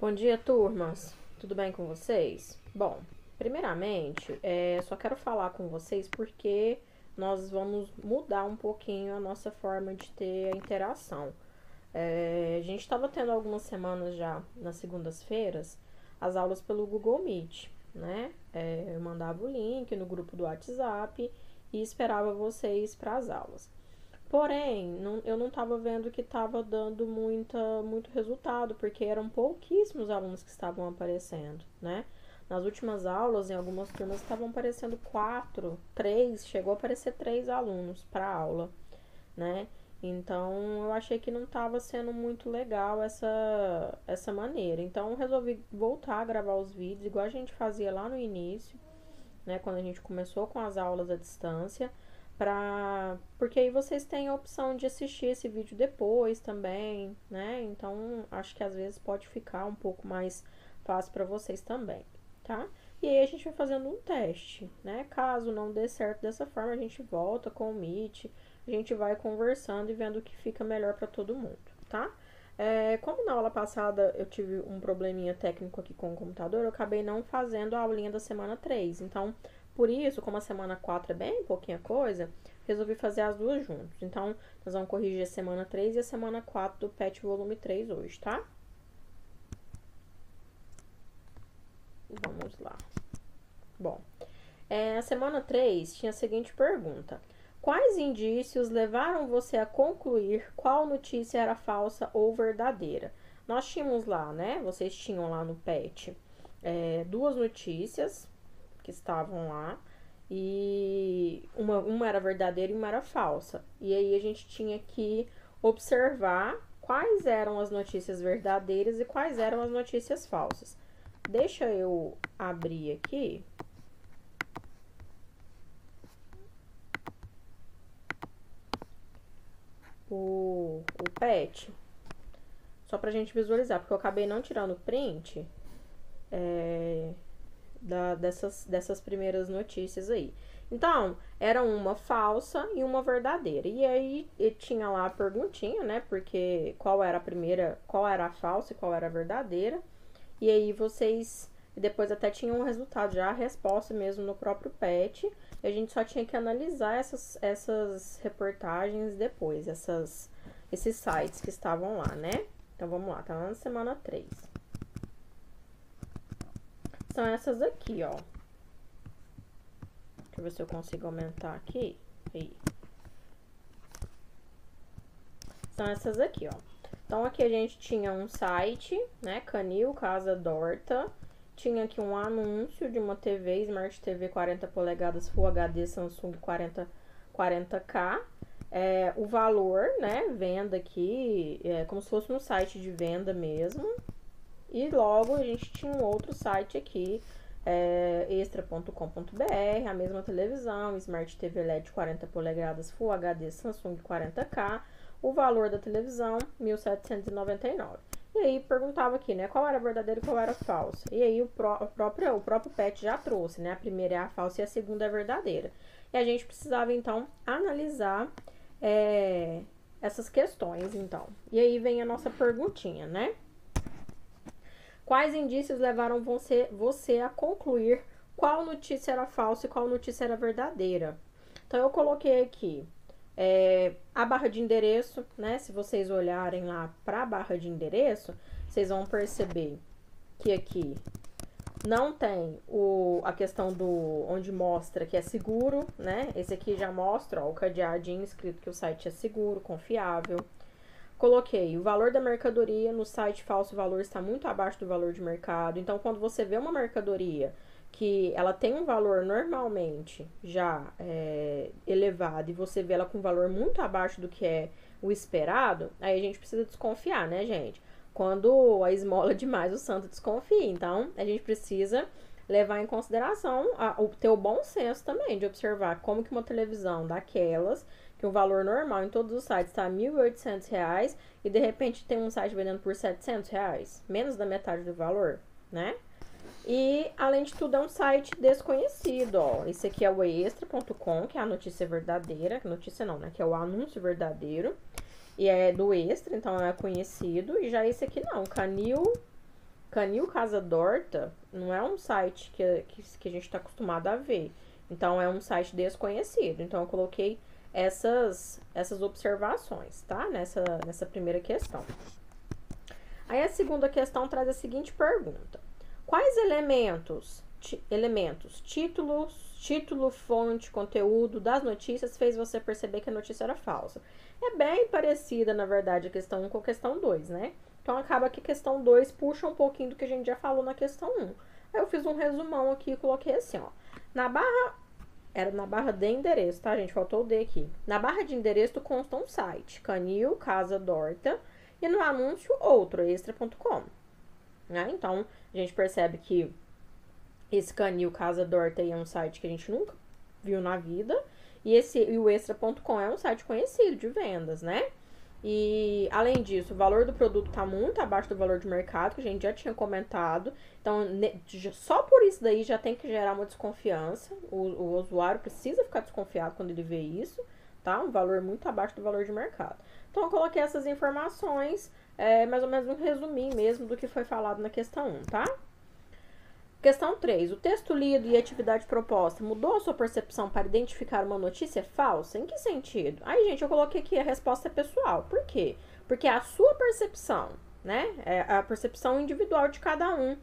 Bom dia, turmas. Tudo bem com vocês? Bom, primeiramente, só quero falar com vocês porque nós vamos mudar um pouquinho a nossa forma de ter a interação. A gente estava tendo algumas semanas já, nas segundas-feiras, as aulas pelo Google Meet, né? Eu mandava o link no grupo do WhatsApp e esperava vocês para as aulas. Porém, eu não estava vendo que estava dando muito resultado, porque eram pouquíssimos alunos que estavam aparecendo, né? Nas últimas aulas, em algumas turmas, estavam aparecendo 4, 3, chegou a aparecer 3 alunos para aula, né? Então, eu achei que não estava sendo muito legal essa maneira. Então, eu resolvi voltar a gravar os vídeos, igual a gente fazia lá no início, né? Quando a gente começou com as aulas à distância, porque aí vocês têm a opção de assistir esse vídeo depois também, né? Então, acho que às vezes pode ficar um pouco mais fácil para vocês também, tá? E aí a gente vai fazendo um teste, né? Caso não dê certo dessa forma, a gente volta com o Meet, a gente vai conversando e vendo o que fica melhor para todo mundo, tá? Como na aula passada eu tive um probleminha técnico aqui com o computador, eu acabei não fazendo a aulinha da semana 3. Então, por isso, como a semana 4 é bem pouquinha coisa, resolvi fazer as duas juntas. Então, nós vamos corrigir a semana 3 e a semana 4 do PET volume 3 hoje, tá? Vamos lá. Bom, a semana 3 tinha a seguinte pergunta: quais indícios levaram você a concluir qual notícia era falsa ou verdadeira? Nós tínhamos lá, né? Vocês tinham lá no PET duas notícias que estavam lá. E uma era verdadeira e uma era falsa. E aí a gente tinha que observar quais eram as notícias verdadeiras e quais eram as notícias falsas. Deixa eu abrir aqui. O PET, só pra gente visualizar, porque eu acabei não tirando print dessas primeiras notícias aí. Então, era uma falsa e uma verdadeira. E aí tinha lá a perguntinha, né? Porque qual era a primeira, qual era a falsa e qual era a verdadeira. E aí vocês depois até tinham um resultado, já a resposta mesmo no próprio PET. E a gente só tinha que analisar essas reportagens depois, esses sites que estavam lá, né? Então vamos lá, tá lá na semana 3. São essas aqui, ó. Deixa eu ver se eu consigo aumentar aqui. Aí. São essas aqui, ó. Então, aqui a gente tinha um site, né? Canil Casa Dorta. Tinha aqui um anúncio de uma TV, Smart TV 40 polegadas Full HD Samsung 40K. O valor, né? Venda aqui, como se fosse um site de venda mesmo. E logo a gente tinha um outro site aqui, extra.com.br, a mesma televisão, Smart TV LED 40 polegadas Full HD Samsung 40K, o valor da televisão, 1.799. E aí perguntava aqui, né, qual era verdadeiro e qual era falso. E aí o próprio PET já trouxe, né, a primeira é a falsa e a segunda é a verdadeira. E a gente precisava, então, analisar essas questões, então. E aí vem a nossa perguntinha, né? Quais indícios levaram você a concluir qual notícia era falsa e qual notícia era verdadeira? Então, eu coloquei aqui a barra de endereço, né? Se vocês olharem lá para a barra de endereço, vocês vão perceber que aqui não tem a questão do onde mostra que é seguro, né? Esse aqui já mostra, ó, o cadeadinho escrito que o site é seguro, confiável. Coloquei o valor da mercadoria no site falso, o valor está muito abaixo do valor de mercado. Então, quando você vê uma mercadoria que ela tem um valor normalmente já elevado e você vê ela com um valor muito abaixo do que é o esperado, aí a gente precisa desconfiar, né, gente? Quando a esmola demais, o santo desconfia. Então, a gente precisa levar em consideração ter o bom senso também de observar como que uma televisão daquelas, que o valor normal em todos os sites está R$ 1.800 e de repente tem um site vendendo por R$ 700, menos da metade do valor, né? E, além de tudo, é um site desconhecido, ó. Esse aqui é o extra.com, que é a notícia verdadeira. Notícia não, né? Que é o anúncio verdadeiro. E é do Extra, então é conhecido. E já esse aqui não, Canil Canil Casa Dorta não é um site que a gente está acostumado a ver. Então, é um site desconhecido. Então, eu coloquei essas observações, tá? Nessa primeira questão. Aí, a segunda questão traz a seguinte pergunta. Quais elementos, título, fonte, conteúdo das notícias fez você perceber que a notícia era falsa? É bem parecida, na verdade, a questão 1 com a questão 2, né? Então, acaba que a questão 2 puxa um pouquinho do que a gente já falou na questão 1. Aí, eu fiz um resumão aqui e coloquei assim, ó. Era na barra de endereço, tá, gente? Faltou o D aqui. Na barra de endereço consta um site, Canil Casa Dorta, e no anúncio outro, extra.com. Né? Então, a gente percebe que esse Canil Casa Dorta é um site que a gente nunca viu na vida, e o extra.com é um site conhecido de vendas, né? E, além disso, o valor do produto está muito abaixo do valor de mercado, que a gente já tinha comentado. Então, só por isso daí já tem que gerar uma desconfiança. O usuário precisa ficar desconfiado quando ele vê isso, tá? Um valor muito abaixo do valor de mercado. Então, eu coloquei essas informações, mais ou menos um resuminho mesmo do que foi falado na questão 1, tá? Questão 3. O texto lido e a atividade proposta mudou a sua percepção para identificar uma notícia falsa? Em que sentido? Aí, gente, eu coloquei aqui a resposta pessoal. Por quê? Porque é a sua percepção, né? É a percepção individual de cada um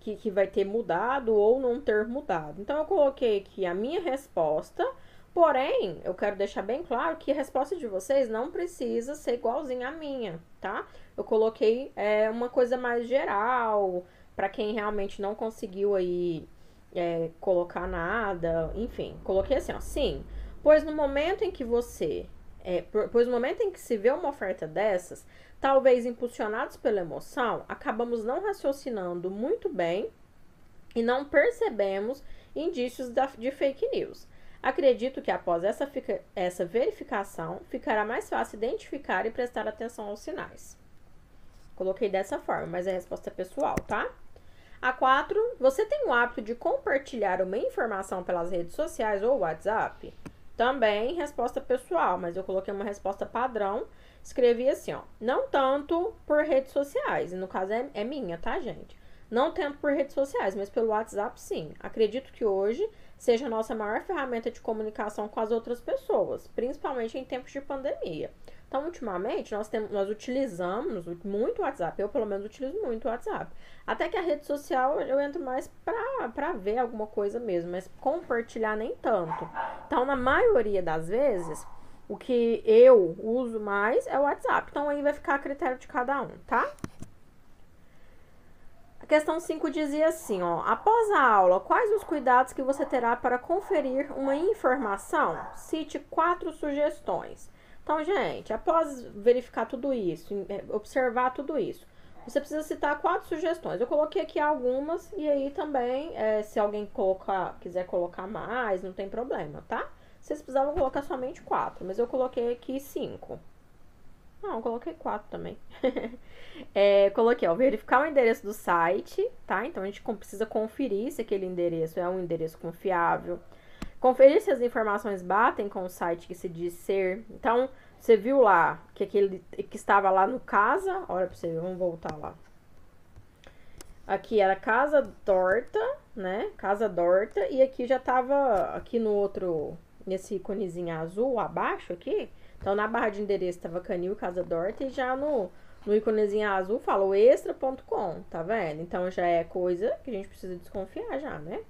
que vai ter mudado ou não ter mudado. Então, eu coloquei aqui a minha resposta, porém, eu quero deixar bem claro que a resposta de vocês não precisa ser igualzinha à minha, tá? Eu coloquei uma coisa mais geral, para quem realmente não conseguiu aí colocar nada, enfim, coloquei assim, ó, sim, pois no momento em que se vê uma oferta dessas, talvez impulsionados pela emoção, acabamos não raciocinando muito bem e não percebemos indícios de fake news. Acredito que após essa verificação, ficará mais fácil identificar e prestar atenção aos sinais. Coloquei dessa forma, mas a resposta é pessoal, tá? A 4, você tem o hábito de compartilhar uma informação pelas redes sociais ou WhatsApp? Também resposta pessoal, mas eu coloquei uma resposta padrão. Escrevi assim, ó, não tanto por redes sociais, e no caso é minha, tá, gente? Não tanto por redes sociais, mas pelo WhatsApp, sim. Acredito que hoje seja a nossa maior ferramenta de comunicação com as outras pessoas, principalmente em tempos de pandemia. Então, ultimamente, nós utilizamos muito o WhatsApp. Eu, pelo menos, utilizo muito o WhatsApp. Até que a rede social eu entro mais pra ver alguma coisa mesmo, mas compartilhar nem tanto. Então, na maioria das vezes, o que eu uso mais é o WhatsApp. Então, aí vai ficar a critério de cada um, tá? A questão 5 dizia assim, ó, após a aula, quais os cuidados que você terá para conferir uma informação? Cite 4 sugestões. Então, gente, após verificar tudo isso, observar tudo isso, você precisa citar 4 sugestões. Eu coloquei aqui algumas e aí também, se alguém quiser colocar mais, não tem problema, tá? Vocês precisavam colocar somente 4, mas eu coloquei aqui 5. Não, eu coloquei 4 também. Coloquei, ó, verificar o endereço do site, tá? Então, a gente precisa conferir se aquele endereço é um endereço confiável. Conferir se as informações batem com o site que se diz ser. Então, você viu lá que aquele que estava lá no Casa, olha pra você ver, vamos voltar lá. Aqui era Casa Dorta, né? Casa Dorta, e aqui já tava, aqui no outro, nesse íconezinho azul abaixo aqui, então na barra de endereço tava Canil Casa Dorta e já no íconezinho azul falou extra.com, tá vendo? Então já é coisa que a gente precisa desconfiar já, né?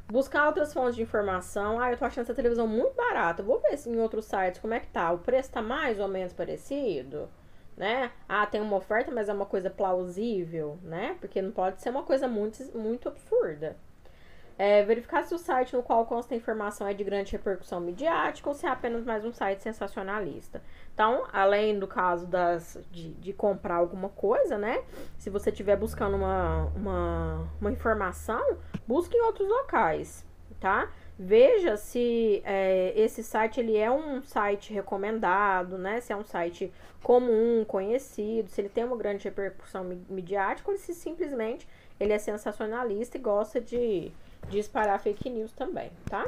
Buscar outras fontes de informação. Eu tô achando essa televisão muito barata. Vou ver se em outros sites como é que tá. O preço tá mais ou menos parecido, né? Tem uma oferta, mas é uma coisa plausível, né? Porque não pode ser uma coisa muito, muito absurda. Verificar se o site no qual consta a informação é de grande repercussão midiática ou se é apenas mais um site sensacionalista. Então, além do caso de comprar alguma coisa, né? Se você estiver buscando uma informação, busque em outros locais, tá? Veja se esse site ele é um site recomendado, né? Se é um site comum, conhecido, se ele tem uma grande repercussão midiática ou se simplesmente ele é sensacionalista e gosta de espalhar fake news também, tá?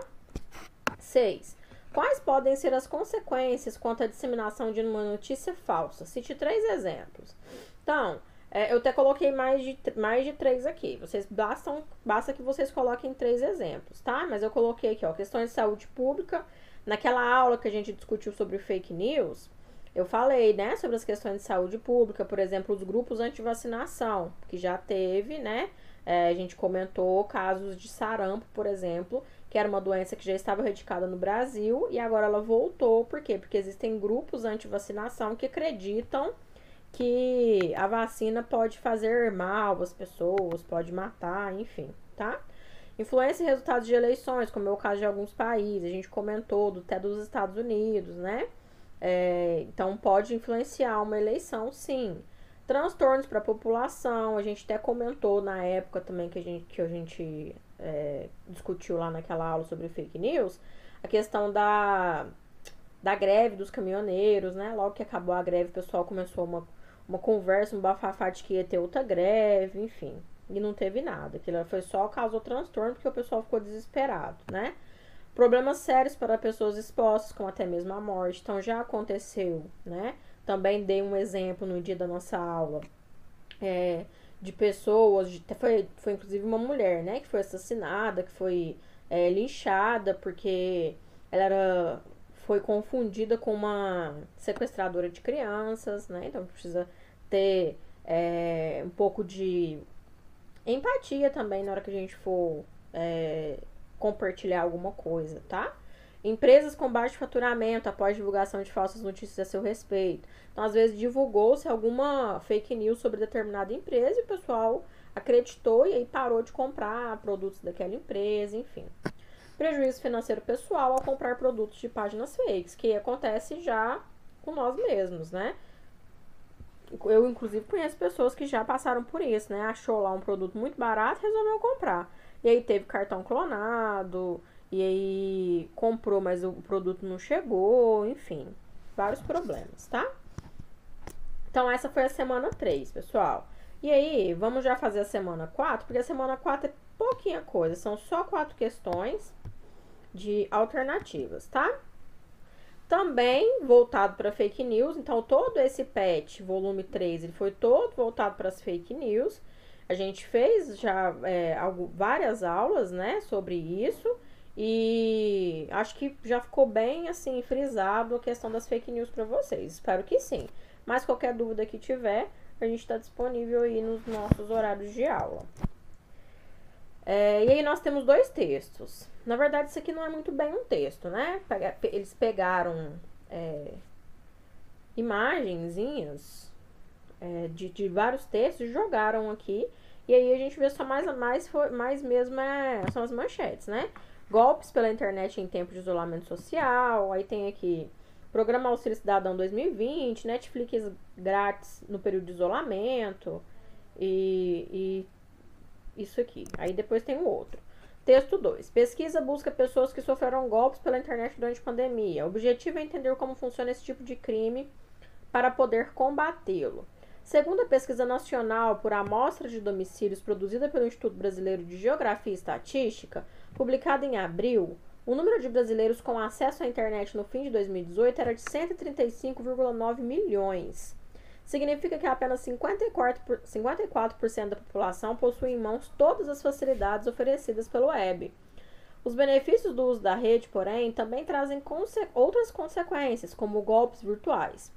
6. Quais podem ser as consequências quanto à disseminação de uma notícia falsa? Cite 3 exemplos. Então, Eu até coloquei mais de 3 aqui. Basta que vocês coloquem 3 exemplos, tá? Mas eu coloquei aqui, ó, questões de saúde pública. Naquela aula que a gente discutiu sobre fake news, eu falei, né, sobre as questões de saúde pública, por exemplo, os grupos anti-vacinação, que já teve, né? A gente comentou casos de sarampo, por exemplo, que era uma doença que já estava erradicada no Brasil e agora ela voltou. Por quê? Porque existem grupos anti-vacinação que acreditam que a vacina pode fazer mal às pessoas, pode matar, enfim, tá? Influência em resultados de eleições, como é o caso de alguns países, a gente comentou até dos Estados Unidos, né? Então pode influenciar uma eleição, sim. Transtornos para a população, a gente até comentou na época também que a gente discutiu lá naquela aula sobre fake news, a questão da greve dos caminhoneiros, né? Logo que acabou a greve, o pessoal começou uma conversa, um bafafá de que ia ter outra greve, enfim. E não teve nada. Aquilo foi só causou transtorno porque o pessoal ficou desesperado, né? Problemas sérios para pessoas expostas, como até mesmo a morte. Então já aconteceu, né? Também dei um exemplo no dia da nossa aula de pessoas, foi inclusive uma mulher, né? Que foi assassinada, que foi linchada porque ela foi confundida com uma sequestradora de crianças, né? Então precisa ter um pouco de empatia também na hora que a gente for compartilhar alguma coisa, tá? Empresas com baixo faturamento após divulgação de falsas notícias a seu respeito. Então, às vezes, divulgou-se alguma fake news sobre determinada empresa e o pessoal acreditou e aí parou de comprar produtos daquela empresa, enfim. Prejuízo financeiro pessoal ao comprar produtos de páginas fakes, que acontece já com nós mesmos, né? Eu, inclusive, conheço pessoas que já passaram por isso, né? Achou lá um produto muito barato e resolveu comprar. E aí teve cartão clonado, e aí comprou, mas o produto não chegou, enfim. Vários problemas, tá? Então, essa foi a semana 3, pessoal. E aí, vamos já fazer a semana 4, porque a semana 4 é pouquinha coisa. São só 4 questões de alternativas, tá? Também voltado para fake news. Então, todo esse PET, volume 3, ele foi todo voltado para as fake news. A gente fez já várias aulas, né, sobre isso. E acho que já ficou bem, assim, frisado a questão das fake news para vocês. Espero que sim. Mas qualquer dúvida que tiver, a gente está disponível aí nos nossos horários de aula. E aí nós temos 2 textos. Na verdade, isso aqui não é muito bem um texto, né? Eles pegaram imagenzinhas de vários textos e jogaram aqui. E aí a gente vê só mais mesmo são as manchetes, né? Golpes pela internet em tempo de isolamento social. Aí tem aqui Programa Auxílio Cidadão 2020, Netflix grátis no período de isolamento e isso aqui. Aí depois tem o outro. Texto 2. Pesquisa busca pessoas que sofreram golpes pela internet durante a pandemia. O objetivo é entender como funciona esse tipo de crime para poder combatê-lo. Segundo a pesquisa nacional por amostra de domicílios produzida pelo Instituto Brasileiro de Geografia e Estatística, publicada em abril, o número de brasileiros com acesso à internet no fim de 2018 era de 135,9 milhões. Significa que apenas 54% da população possui em mãos todas as facilidades oferecidas pelo web. Os benefícios do uso da rede, porém, também trazem outras consequências, como golpes virtuais.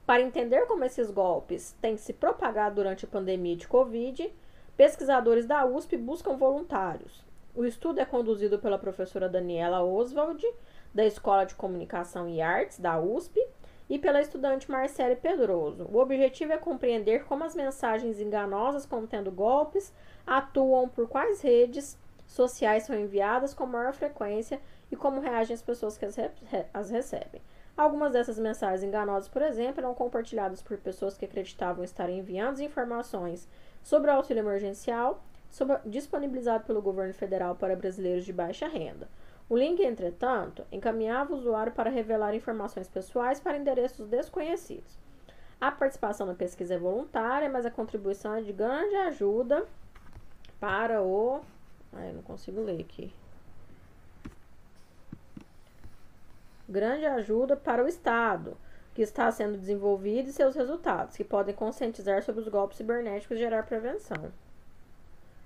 Para entender como esses golpes têm se propagado durante a pandemia de Covid, pesquisadores da USP buscam voluntários. O estudo é conduzido pela professora Daniela Oswald, da Escola de Comunicação e Artes, da USP, e pela estudante Marcele Pedroso. O objetivo é compreender como as mensagens enganosas contendo golpes atuam, por quais redes sociais são enviadas com maior frequência e como reagem as pessoas que as recebem. Algumas dessas mensagens enganosas, por exemplo, eram compartilhadas por pessoas que acreditavam estar enviando informações sobre o auxílio emergencial disponibilizado pelo governo federal para brasileiros de baixa renda. O link, entretanto, encaminhava o usuário para revelar informações pessoais para endereços desconhecidos. A participação na pesquisa é voluntária, mas a contribuição é de grande ajuda para o... eu não consigo ler aqui. Grande ajuda para o Estado, que está sendo desenvolvido e seus resultados, que podem conscientizar sobre os golpes cibernéticos e gerar prevenção.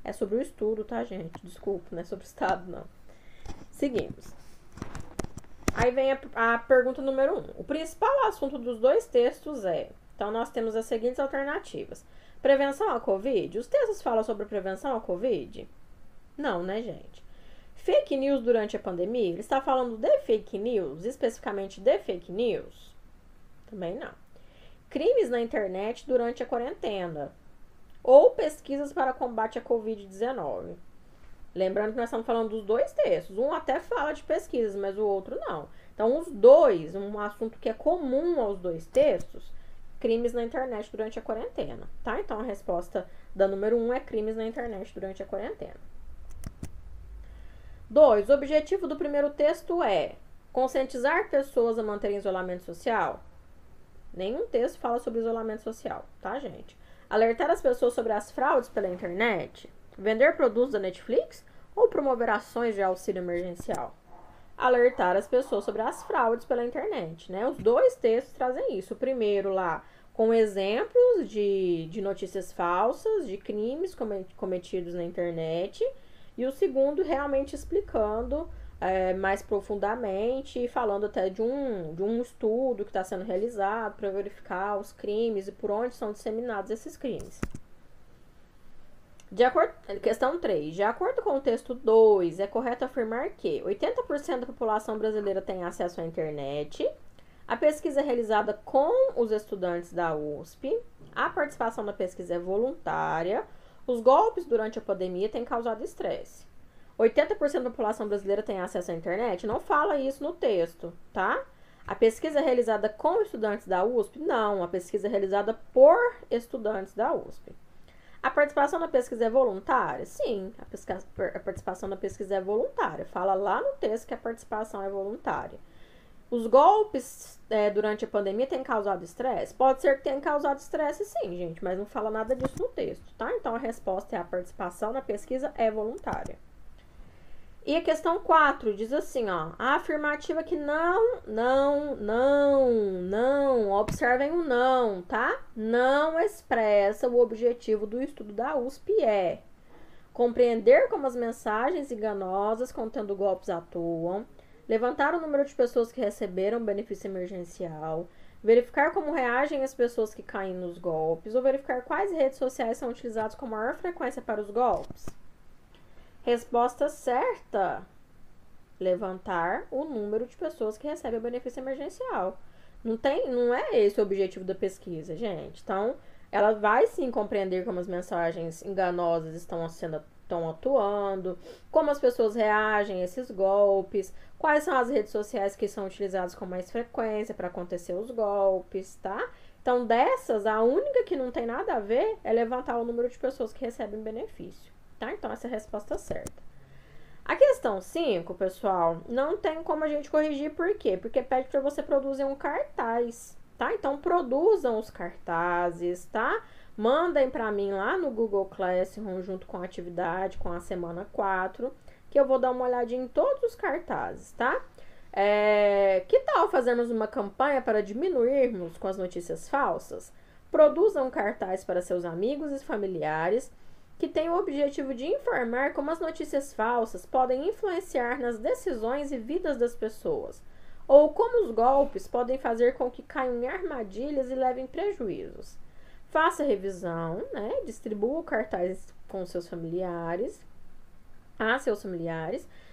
É sobre o estudo, tá, gente? Desculpa, não é sobre o estado, não. Seguimos. Aí vem a pergunta número 1. O principal assunto dos dois textos é... Então, nós temos as seguintes alternativas. Prevenção à Covid? Os textos falam sobre prevenção à Covid? Não, né, gente? Fake news durante a pandemia? Ele está falando de fake news? Especificamente de fake news? Também não. Crimes na internet durante a quarentena? Ou pesquisas para combate à Covid-19? Lembrando que nós estamos falando dos dois textos. Um até fala de pesquisas, mas o outro não. Então, os dois, um assunto que é comum aos dois textos, crimes na internet durante a quarentena, tá? Então, a resposta da número 1 é crimes na internet durante a quarentena. 2. O objetivo do primeiro texto é conscientizar pessoas a manterem isolamento social? Nenhum texto fala sobre isolamento social, tá, gente? Alertar as pessoas sobre as fraudes pela internet? Vender produtos da Netflix ou promover ações de auxílio emergencial? Alertar as pessoas sobre as fraudes pela internet, né? Os dois textos trazem isso. O primeiro lá com exemplos de notícias falsas, de crimes cometidos na internet. E o segundo realmente explicando mais profundamente e falando até de um estudo que está sendo realizado para verificar os crimes e por onde são disseminados esses crimes. Questão 3. De acordo com o texto 2, é correto afirmar que 80% da população brasileira tem acesso à internet. A pesquisa é realizada com os estudantes da USP. A participação na pesquisa é voluntária. Os golpes durante a pandemia têm causado estresse. 80% da população brasileira tem acesso à internet? Não fala isso no texto, tá? A pesquisa é realizada com estudantes da USP? Não, a pesquisa é realizada por estudantes da USP. A participação na pesquisa é voluntária? Sim, a participação na pesquisa é voluntária. Fala lá no texto que a participação é voluntária. Os golpes durante a pandemia têm causado estresse? Pode ser que tenham causado estresse, sim, gente, mas não fala nada disso no texto, tá? Então, a resposta é a participação na pesquisa é voluntária. E a questão 4 diz assim, ó, a afirmativa que não, observem o não, tá? Não expressa o objetivo do estudo da USP é compreender como as mensagens enganosas contendo golpes atuam, levantar o número de pessoas que receberam benefício emergencial, verificar como reagem as pessoas que caem nos golpes ou verificar quais redes sociais são utilizadas com maior frequência para os golpes. Resposta certa: levantar o número de pessoas que recebem o benefício emergencial. Não é esse o objetivo da pesquisa, gente. Então, ela vai sim compreender como as mensagens enganosas estão atuando, como as pessoas reagem a esses golpes, quais são as redes sociais que são utilizadas com mais frequência para acontecer os golpes, tá? Então, dessas, a única que não tem nada a ver é levantar o número de pessoas que recebem benefício. Tá? Então, essa é a resposta certa. A questão 5, pessoal, não tem como a gente corrigir, por quê? Porque pede para você produzir um cartaz, tá? Então, produzam os cartazes, tá? Mandem para mim lá no Google Classroom, junto com a atividade, com a semana 4, que eu vou dar uma olhadinha em todos os cartazes, tá? Que tal fazermos uma campanha para diminuirmos com as notícias falsas? Produzam cartaz para seus amigos e familiares, que tem o objetivo de informar como as notícias falsas podem influenciar nas decisões e vidas das pessoas, ou como os golpes podem fazer com que caiam em armadilhas e levem prejuízos. Faça revisão, né? Distribua o cartaz com seus familiares,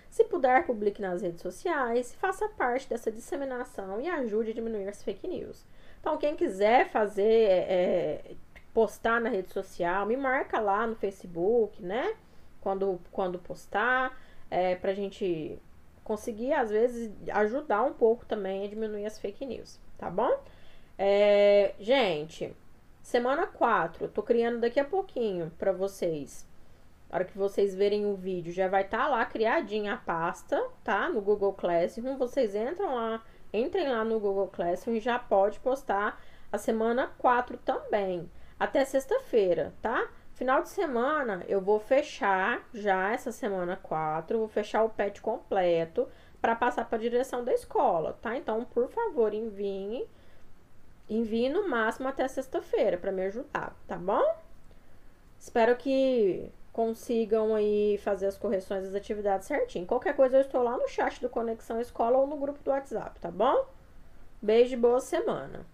se puder, publique nas redes sociais, faça parte dessa disseminação e ajude a diminuir as fake news. Então, quem quiser postar na rede social, me marca lá no Facebook, né? Quando postar, pra gente conseguir, às vezes, ajudar um pouco também a diminuir as fake news, tá bom? Gente, semana 4, tô criando daqui a pouquinho pra vocês. Na hora que vocês verem o vídeo, já vai estar lá criadinha a pasta, tá? No Google Classroom, vocês entrem lá no Google Classroom e já pode postar a semana 4 também. Até sexta-feira, tá? Final de semana, eu vou fechar já essa semana 4, vou fechar o PET completo para passar para a direção da escola, tá? Então, por favor, enviem envie no máximo até sexta-feira para me ajudar, tá bom? Espero que consigam aí fazer as correções das atividades certinho. Qualquer coisa eu estou lá no chat do Conexão Escola ou no grupo do WhatsApp, tá bom? Beijo e boa semana.